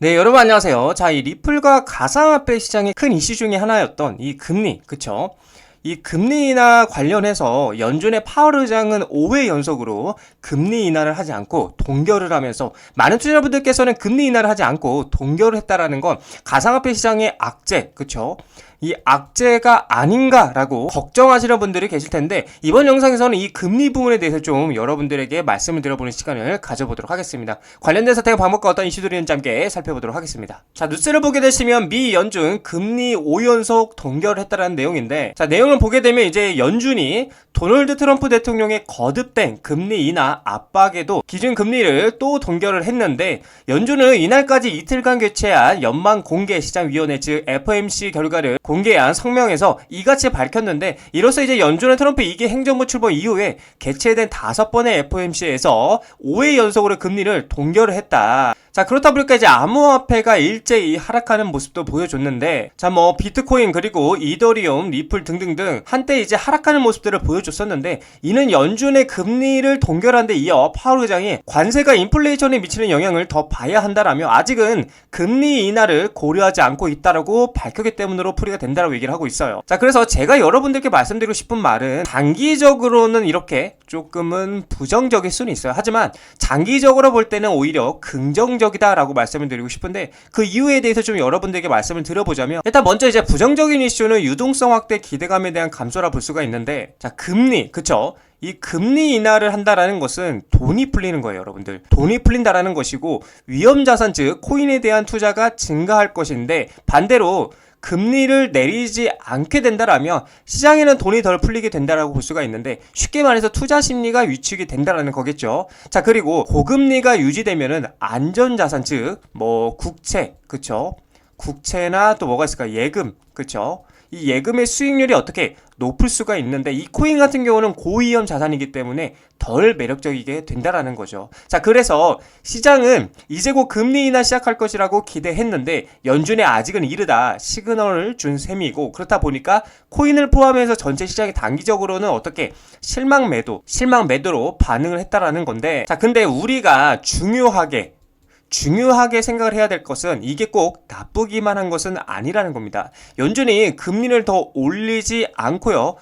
네, 여러분 안녕하세요. 자, 이 리플과 가상화폐 시장의 큰 이슈 중에 하나였던 이 금리, 그쵸? 이 금리 인하 관련해서 연준의 파월 의장은 5회 연속으로 금리 인하를 하지 않고 동결을 하면서 많은 투자자분들께서는 금리 인하를 하지 않고 동결을 했다라는 건 가상화폐 시장의 악재, 그쵸? 이 악재가 아닌가라고 걱정하시는 분들이 계실 텐데 이번 영상에서는 이 금리 부분에 대해서 좀 여러분들에게 말씀을 드려보는 시간을 가져보도록 하겠습니다. 관련된 사태의 방법과 어떤 이슈들이 있는지 함께 살펴보도록 하겠습니다. 자, 뉴스를 보게 되시면 미 연준 금리 5연속 동결을 했다는 내용인데, 자, 내용을 보게 되면 이제 연준이 도널드 트럼프 대통령의 거듭된 금리 인하 압박에도 기준 금리를 또 동결을 했는데, 연준은 이날까지 이틀간 개최한 연방공개시장위원회 즉 FOMC 결과를 공개한 성명에서 이같이 밝혔는데, 이로써 이제 연준은 트럼프 2기 행정부 출범 이후에 개최된 5번의 FOMC에서 5회 연속으로 금리를 동결을 했다. 자, 그렇다 보니까 이제 암호화폐가 일제히 하락하는 모습도 보여줬는데, 자, 뭐 비트코인 그리고 이더리움, 리플 등등등 한때 이제 하락하는 모습들을 보여줬었는데, 이는 연준의 금리를 동결한 데 이어 파월 의장이 관세가 인플레이션에 미치는 영향을 더 봐야 한다라며 아직은 금리 인하를 고려하지 않고 있다라고 밝혔기 때문으로 풀이가 된다라고 얘기를 하고 있어요. 자, 그래서 제가 여러분들께 말씀드리고 싶은 말은, 단기적으로는 이렇게 조금은 부정적일 수는 있어요. 하지만 장기적으로 볼 때는 오히려 긍정적이다라고 말씀을 드리고 싶은데, 그 이유에 대해서 좀 여러분들에게 말씀을 드려보자면, 일단 먼저 이제 부정적인 이슈는 유동성 확대 기대감에 대한 감소라 볼 수가 있는데, 자, 금리, 그쵸? 이 금리 인하를 한다라는 것은 돈이 풀리는 거예요, 여러분들. 돈이 풀린다라는 것이고, 위험자산 즉 코인에 대한 투자가 증가할 것인데, 반대로 금리를 내리지 않게 된다라면 시장에는 돈이 덜 풀리게 된다라고 볼 수가 있는데, 쉽게 말해서 투자 심리가 위축이 된다라는 거겠죠. 자, 그리고 고금리가 유지되면은 안전자산 즉 뭐 국채, 그쵸? 국채나 또 뭐가 있을까? 예금, 그쵸? 이 예금의 수익률이 어떻게 높을 수가 있는데, 이 코인 같은 경우는 고위험 자산이기 때문에 덜 매력적이게 된다라는 거죠. 자, 그래서 시장은 이제 곧 금리 인하 시작할 것이라고 기대했는데 연준에 아직은 이르다 시그널을 준 셈이고, 그렇다 보니까 코인을 포함해서 전체 시장이 단기적으로는 어떻게 실망 매도로 반응을 했다라는 건데, 자, 근데 우리가 중요하게 생각을 해야 될 것은 이게 꼭 나쁘기만 한 것은 아니라는 겁니다. 연준이 금리를 더 올리지 않고요,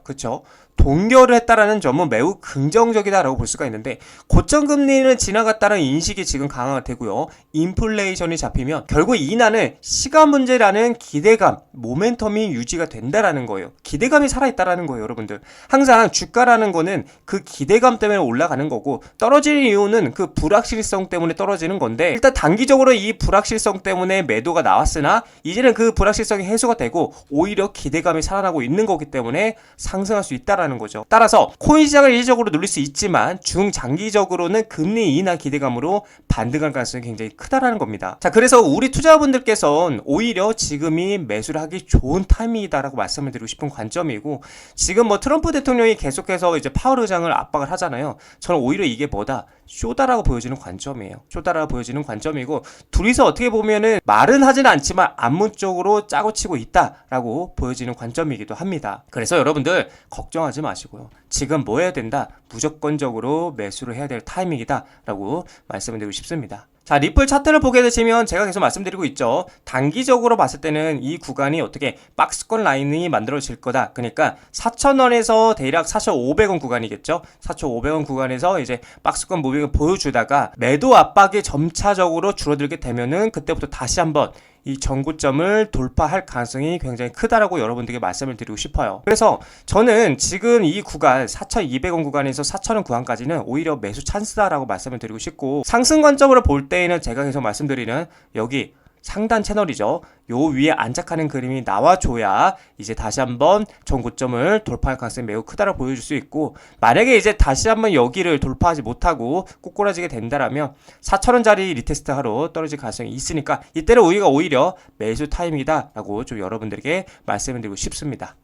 그쵸? 동결을 했다라는 점은 매우 긍정적이다라고 볼 수가 있는데, 고점금리는 지나갔다는 인식이 지금 강화가 되고요, 인플레이션이 잡히면 결국 인하는 시간 문제라는 기대감, 모멘텀이 유지가 된다라는 거예요. 기대감이 살아있다라는 거예요, 여러분들. 항상 주가라는 거는 그 기대감 때문에 올라가는 거고, 떨어지는 이유는 그 불확실성 때문에 떨어지는 건데, 일단 단기적으로 이 불확실성 때문에 매도가 나왔으나 이제는 그 불확실성이 해소가 되고 오히려 기대감이 살아나고 있는 거기 때문에 상승할 수 있다라는 거죠. 따라서 코인 시장을 일시적으로 눌릴 수 있지만 중장기적으로는 금리 인하 기대감으로 반등할 가능성이 굉장히 크다라는 겁니다. 자, 그래서 우리 투자자분들께서는 오히려 지금이 매수를 하기 좋은 타이밍이다라고 말씀을 드리고 싶은 관점이고, 지금 뭐 트럼프 대통령이 계속해서 이제 파월 의장을 압박을 하잖아요. 저는 오히려 이게 뭐다? 쇼다라고 보여지는 관점이에요. 쇼다라고 보여지는 관점이고, 둘이서 어떻게 보면은 말은 하진 않지만 암묵적으로 짜고 치고 있다라고 보여지는 관점이기도 합니다. 그래서 여러분들 걱정하지 마시고요, 지금 뭐 해야 된다? 무조건적으로 매수를 해야 될 타이밍이다 라고 말씀을 드리고 싶습니다. 자, 리플 차트를 보게 되시면 제가 계속 말씀드리고 있죠. 단기적으로 봤을 때는 이 구간이 어떻게 박스권 라인이 만들어질 거다. 그러니까 4,000원에서 대략 4,500원 구간이겠죠. 4,500원 구간에서 이제 박스권 무빙을 보여주다가 매도 압박이 점차적으로 줄어들게 되면은 그때부터 다시 한번 이 전고점을 돌파할 가능성이 굉장히 크다라고 여러분들에게 말씀을 드리고 싶어요. 그래서 저는 지금 이 구간 4,200원 구간에서 4,000원 구간까지는 오히려 매수 찬스다라고 말씀을 드리고 싶고, 상승 관점으로 볼 때에는 제가 계속 말씀드리는 여기 상단 채널이죠. 요 위에 안착하는 그림이 나와줘야 이제 다시 한번 전고점을 돌파할 가능성이 매우 크다라고 보여줄 수 있고, 만약에 이제 다시 한번 여기를 돌파하지 못하고 꼬꾸라지게 된다라면 4,000원짜리 리테스트 하러 떨어질 가능성이 있으니까 이때는 우리가 오히려 매수 타임이다 라고 좀 여러분들에게 말씀을 드리고 싶습니다.